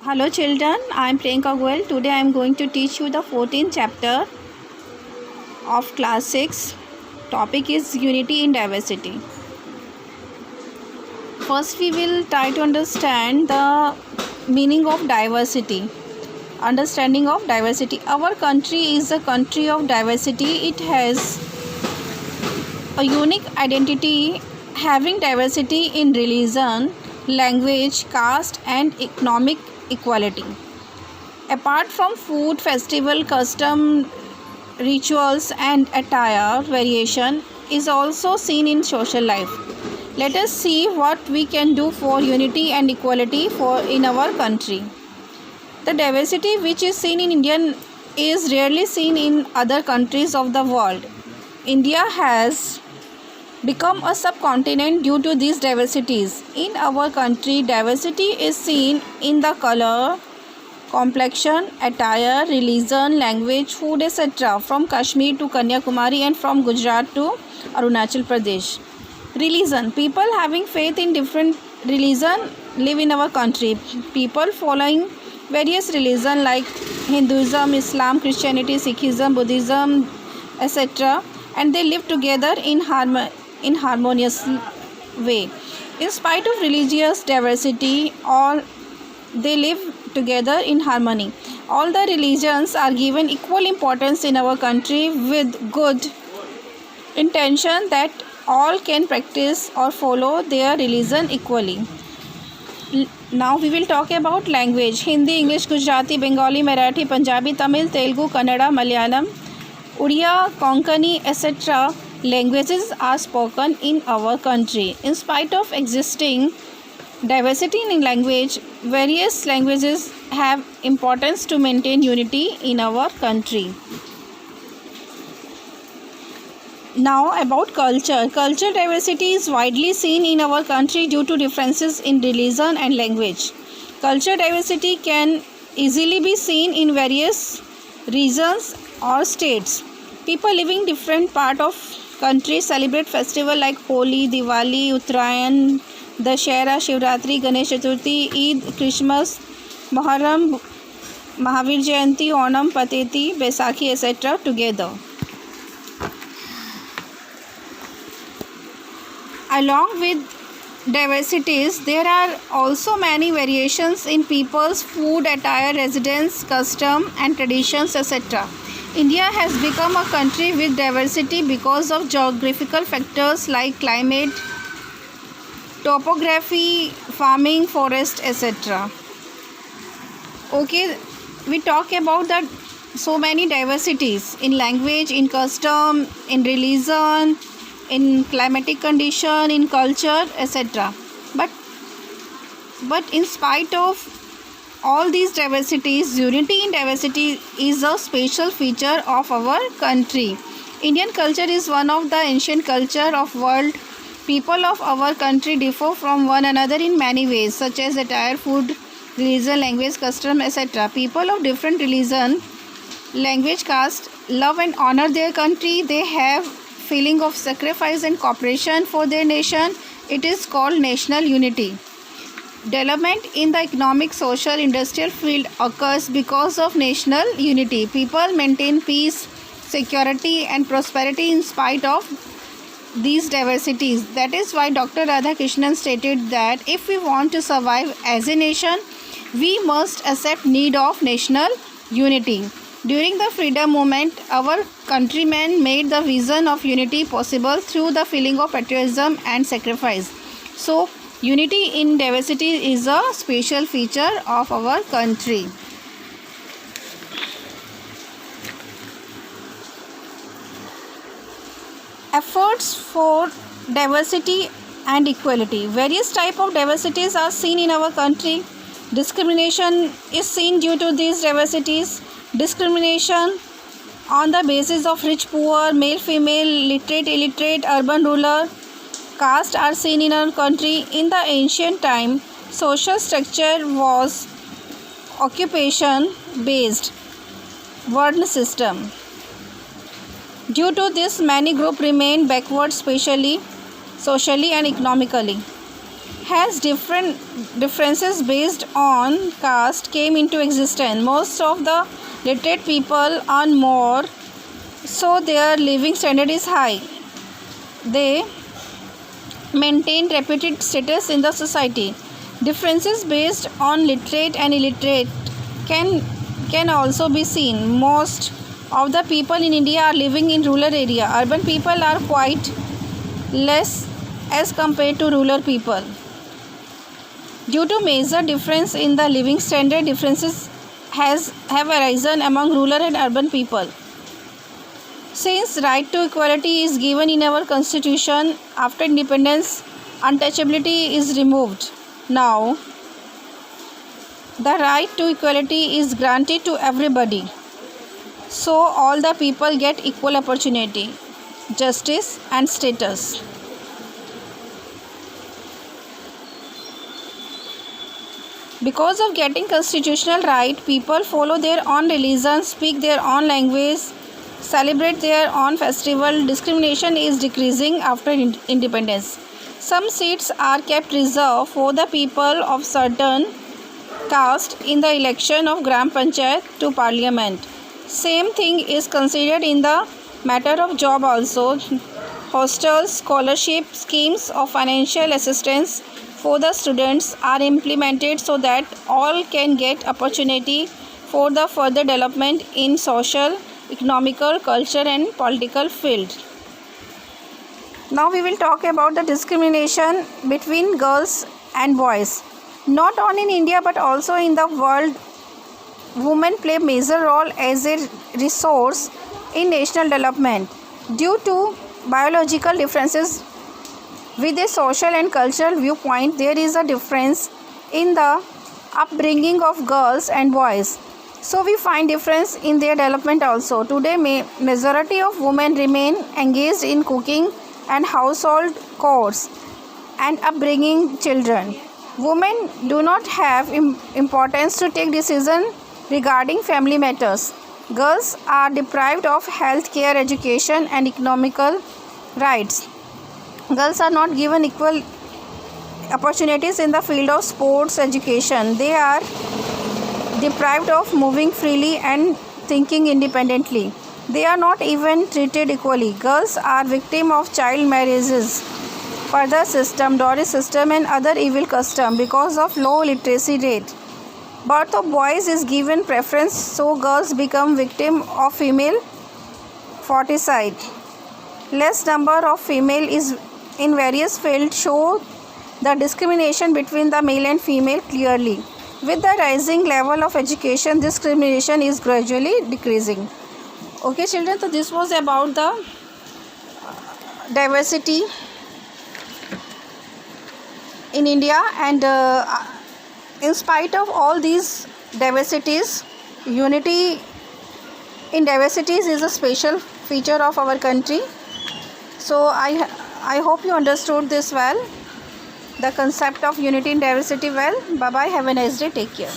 Hello children, I am Priyanka Goel. Today I am going to teach you the 14th chapter of class 6. Topic is unity in diversity. First we will try to understand the meaning of diversity. Understanding of diversity. Our country is a country of diversity. It has a unique identity, having diversity in religion, language, caste and economic equality. Apart from food, festival, custom, rituals and attire, variation is also seen in social life. Let us see what we can do for unity and equality in our country. The diversity which is seen in India is rarely seen in other countries of the world. India has become a subcontinent due to these diversities. In our country, diversity is seen in the color, complexion, attire, religion, language, food, etc. from Kashmir to Kanyakumari and from Gujarat to Arunachal Pradesh. Religion. People having faith in different religion live in our country. People following various religion like Hinduism, Islam, Christianity, Sikhism, Buddhism, etc. and they live together in harmonious way. In spite of religious diversity, all they live together in harmony. All the religions are given equal importance in our country with good intention that all can practice or follow their religion equally. Now we will talk about language. Hindi, English, Gujarati, Bengali, Marathi, Punjabi, Tamil, Telugu, Kannada, Malayalam, Odia, Konkani, etc. languages are spoken in our country. In spite of existing diversity in language, various languages have importance to maintain unity in our country. Now about culture. Cultural diversity is widely seen in our country due to differences in religion and language. Cultural diversity can easily be seen in various regions or states. People living different part of country celebrate festival like Holi, Diwali, Uttarayan, Dashera, Shivratri, Ganesh Chaturthi, Eid, Christmas, Muharram, Mahavir Jayanti, Onam, Pateti, Baisakhi, etc. together. Along with diversities, there are also many variations in people's food, attire, residence, custom and traditions, etc. India has become a country with diversity because of geographical factors like climate, topography, farming, forest, etc. Okay, we talk about that so many diversities in language, in custom, in religion, in climatic condition, in culture, etc. But in spite of all these diversities, unity in diversity is a special feature of our country. Indian culture is one of the ancient culture of world. People of our country differ from one another in many ways, such as attire, food, religion, language, custom, etc. People of different religion, language, caste love and honor their country. They have feeling of sacrifice and cooperation for their nation. It is called national unity. Development in the economic, social, industrial field occurs because of national unity. People maintain peace, security and prosperity in spite of these diversities. That is why Dr. Radhakrishnan stated that if we want to survive as a nation, we must accept need of national unity. During the freedom movement, our countrymen made the vision of unity possible through the feeling of patriotism and sacrifice. So, unity in diversity is a special feature of our country. Efforts for diversity and equality. Various types of diversities are seen in our country. Discrimination is seen due to these diversities. Discrimination on the basis of rich, poor, male, female, literate, illiterate, urban, rural, caste are seen in our country. In the ancient time, social structure was occupation based Varna system. Due to this, many groups remain backward, socially and economically. has differences based on caste came into existence. Most of the literate people earn more, so their living standard is high. They maintain reputed status in the society. Differences based on literate and illiterate can also be seen. Most of the people in India are living in rural area. Urban people are quite less as compared to rural people. Due to major difference in the living standard, differences have arisen among rural and urban people. Since right to equality is given in our constitution, after independence, untouchability is removed. Now, the right to equality is granted to everybody. So all the people get equal opportunity, justice and status. Because of getting constitutional right, people follow their own religion, speak their own language, celebrate their own festival. Discrimination is decreasing after independence. Some seats are kept reserved for the people of certain caste in the election of Gram Panchayat to Parliament. Same thing is considered in the matter of job also. Hostels, scholarship schemes of financial assistance for the students are implemented so that all can get opportunity for the further development in social, economical, culture and political field. Now we will talk about the discrimination between girls and boys. Not only in India but also in the world, women play a major role as a resource in national development. Due to biological differences with a social and cultural viewpoint, there is a difference in the upbringing of girls and boys. So we find difference in their development also. Today, majority of women remain engaged in cooking and household chores and upbringing children. Women do not have importance to take decision regarding family matters. Girls are deprived of health care, education and economical rights. Girls are not given equal opportunities in the field of sports, education. They are deprived of moving freely and thinking independently. They are not even treated equally. Girls are victim of child marriages, further system, dowry system and other evil custom because of low literacy rate. Birth of boys is given preference, so girls become victim of female foeticide. Less number of female is in various fields show the discrimination between the male and female clearly. With the rising level of education, discrimination is gradually decreasing. Okay children, so this was about the diversity in India, and in spite of all these diversities, unity in diversities is a special feature of our country. So I hope you understood this well, the concept of unity in diversity well. Bye bye, have a nice day, take care.